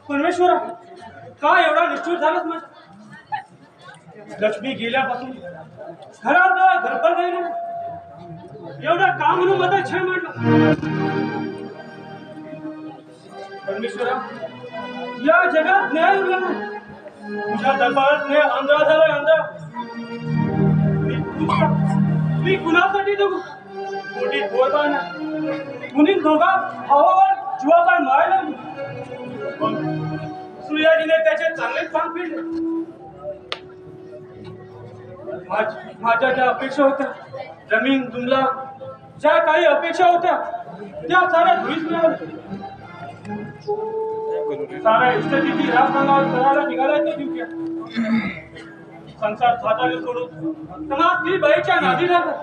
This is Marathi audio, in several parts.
परमेश्वरा का एवढा निष्ठुर झालास मग? लक्ष्मी गेल्यापासून घरात धडपड नाही ना. एवढा काम म्हणून माझा छळ मांडला. परमेश्वरा या जगात न्याय उरला नाही. तुझ्या दरबारात न्याय आंधळा झालाय आंधळा. मी कुणासाठी जगू? मोठी पोरबाळ ना कुणी दोघा भावावर जीवापाय मारायला. सूर्याजीने त्याचे चांगलेच काम केले. माझ्या ज्या अपेक्षा होत्या जमीन जुमला ज्या काही अपेक्षा होत्या त्या साऱ्या धुळीस मिळाल्या. सारा इष्टतिथी राजकारणावर करायला निघालाय ते संसार थाटाने सोडून समाजली बाईच्या नादी लागतात.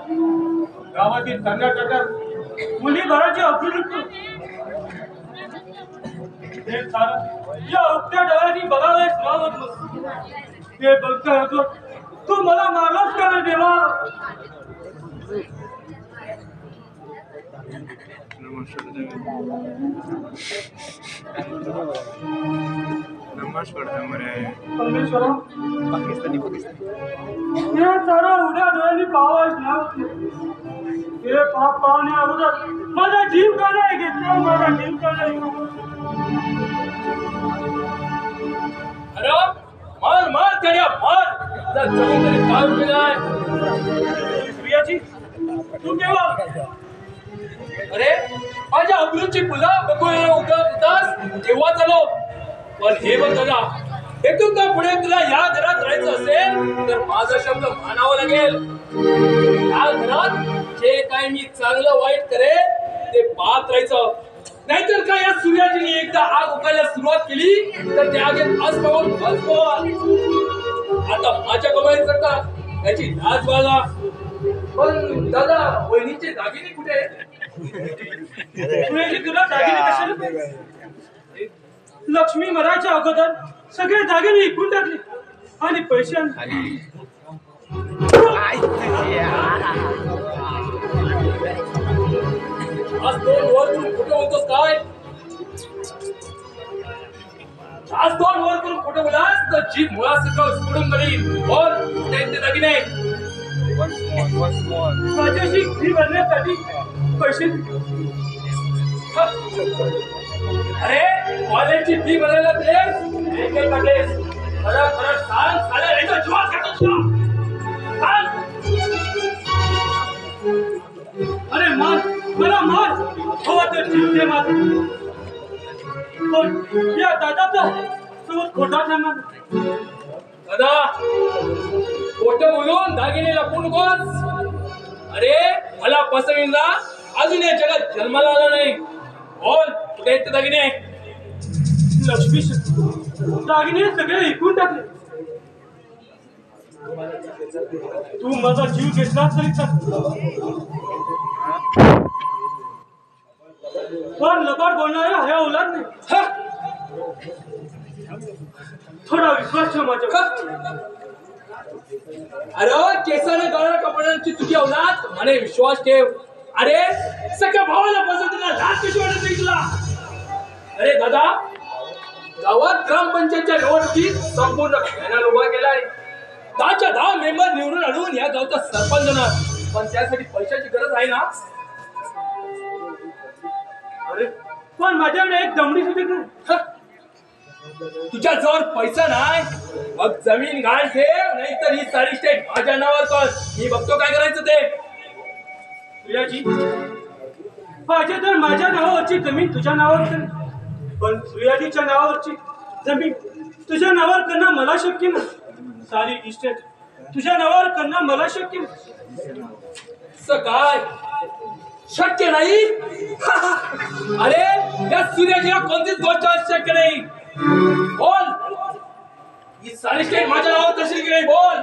गावातील कर्नाटकात मुली भराची अफरी लुटतो. हे सारं या उकट्या डोळ्यांनी बघायलाच मावत नसतो. ते बघता होतो तू मला मारलाच का रे देवा? परमेश्वरा हे सारं उड्या डोळ्यांनी पाहावंच ना. हे पाप पाहण्या अगोदर माझा जीव का नाही घेतला? माझा जीव का नाही? अरे मार मार त्याला मार. काय केलाय प्रियाची तू केव्हा? अरे माझ्या अब्रूची फुलं बघून उगवतास तेव्हा चालो. पण हे बघ दादा इथून का पुढे तुला या घरात राहायचं असेल तर माझा शब्द मानावा लागेल. या घरात जे काही मी चांगलं वाईट करेल ते पाहत राहायचं. नाहीतर काय या सूर्याजीने एकदा आग उकायला सुरुवात केली तर त्या आगीत आज पाहून बस बोल. आता माझ्या कमाई करता याची लाज बाळगा. पण दादा वहिनीचे दागिने कुठे? तुला दागिने कशाला? लक्ष्मी मरायच्या अगोदर सगळे दागिने विकून टाकले आणि पैसे आज दोन वर करून कुठे बोलतोस काय? आज दोन वर करून कुठे बोलास तर जीभ मुळासकट सोडून बरील. बोल ते दागिने. माझ्याशी फी भरण्यासाठी पैसे. अरे कॉलेजची फी भरायला दे एक टाकेस. खरं खरं सांग साल्या रेचा जीवात खातो तुला. सांग. अरे मार मला मार. हो तर जीव दे मार. पण या दादाचा सोबत खोटा सांगणार. दादा खोटं बोलून दागिने लपवू नकोस. अरे मला पसंतीला अजून या जगात जन्माला आला नाही. बोल कुठे आहेत ते दागिने? लक्ष्मी दागिने सगळे विकून टाकले. तू माझा जीव घेतलास तरी पण लबाड बोलणाऱ्या ह्या ओलाद नाही. थोडा विश्वास ठेव माझ्या. अरे केसाने गळ्या कपड्यांची तुझी औलाद म्हणे विश्वास ठेव. अरे सगळ्या भावाला पसंतीला लाच कशी वाटत नाही तुला? अरे दादा गावात ग्रामपंचायतच्या निवडणुकीत संपूर्ण पॅनल उभा केलाय. 10च्या 10 मेंबर निवडून आणून या गावचा सरपंच होणार, पण त्यासाठी पैशाची गरज आहे ना. अरे पण माझ्याकडे एक दमडी सुद्धा नाही. तुझ्या जवळ पैसा नाही मग जमीन घाल ठेव, नाही तर ही सारी स्टेट माझ्या नावावर कर. मी बघतो काय करायचं ते. सूर्याजी पाहिजे तर माझ्या नावावरची जमीन तुझ्या नावावर कर, पण सूर्याजीच्या नावावरची जमीन तुझ्या नावावर करणं मला शक्य नाही. सारी इस्टेट तुझ्या नावावर करणं मला शक्य नाही. काय शक्य नाही? अरे या सूर्याजीला कोणतीच गोष्ट शक्य नाही. बोल, ही सारी स्टेट माझ्या नावावर कशी की नाही? बोल.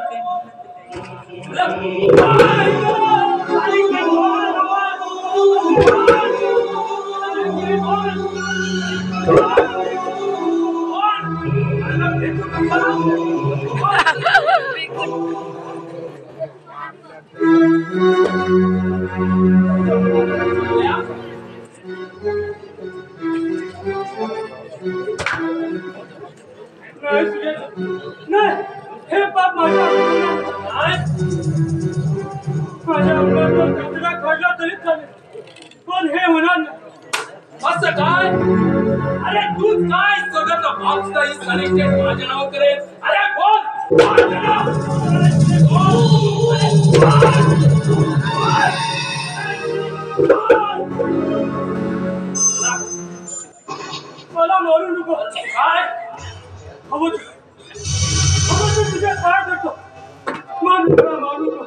नाही, हे पाप माझ्या कचरा काढला तरी चालेल, पण हे होणार नाही. असं काय? अरे तू काय सगळं भागता ही सारी स्टेट माझ्या नाव करेल? अरे बोल. मला मारू नको. काय हवं तुझ्या काय करतो? मारू नका, मारू नका.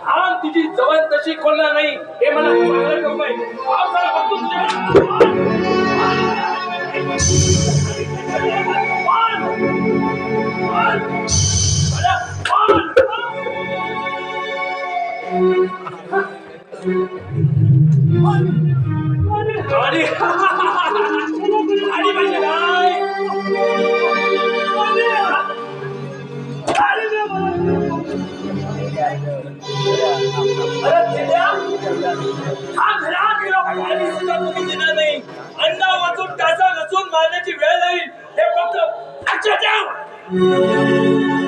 हा तुझी जवळ तशी खोलणार नाही हे मला चांगलं ठाऊक नाही. अण्णा वाचून टाचा घासून मारण्याची वेळ नाही. हे फक्त लक्षात ठेव.